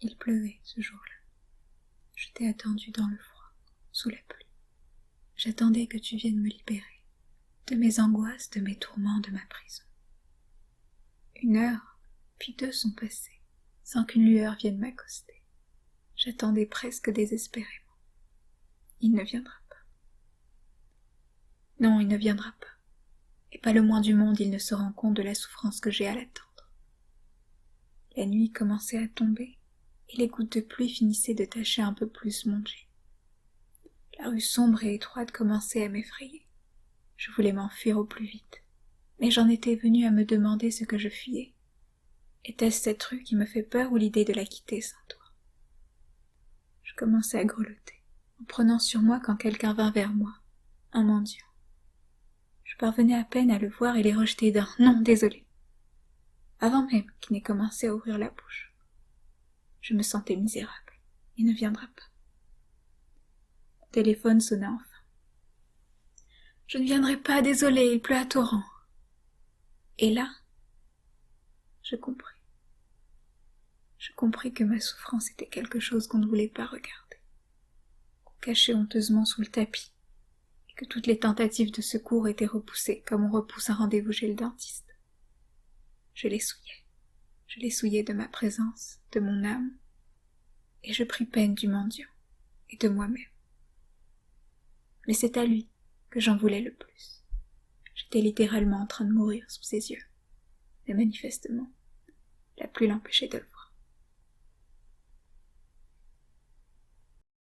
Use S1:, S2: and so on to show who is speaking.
S1: Il pleuvait ce jour-là. Je t'ai attendu dans le froid, sous la pluie. J'attendais que tu viennes me libérer de mes angoisses, de mes tourments, de ma prison. 1 heure, puis 2 sont passées, sans qu'une lueur vienne m'accoster. J'attendais presque désespérément. Il ne viendra pas. Non, il ne viendra pas. Et pas le moins du monde il ne se rend compte de la souffrance que j'ai à l'attendre. La nuit commençait à tomber, et les gouttes de pluie finissaient de tacher un peu plus mon jean. La rue sombre et étroite commençait à m'effrayer. Je voulais m'enfuir au plus vite, mais j'en étais venue à me demander ce que je fuyais. Était-ce cette rue qui me fait peur ou l'idée de la quitter sans toi? Je commençais à grelotter, en prenant sur moi quand quelqu'un vint vers moi, un mendiant. Je parvenais à peine à le voir et les rejeter d'un « Non, désolé !» avant même qu'il n'ait commencé à ouvrir la bouche. Je me sentais misérable. Il ne viendra pas. Mon téléphone sonna enfin. « Je ne viendrai pas, désolé, il pleut à torrent. » Et là, je compris. Je compris que ma souffrance était quelque chose qu'on ne voulait pas regarder, qu'on cachait honteusement sous le tapis, et que toutes les tentatives de secours étaient repoussées comme on repousse un rendez-vous chez le dentiste. Je les souillais de ma présence, de mon âme, et je pris peine du mendiant et de moi-même. Mais c'est à lui que j'en voulais le plus. J'étais littéralement en train de mourir sous ses yeux, mais manifestement, la pluie l'empêchait de le voir.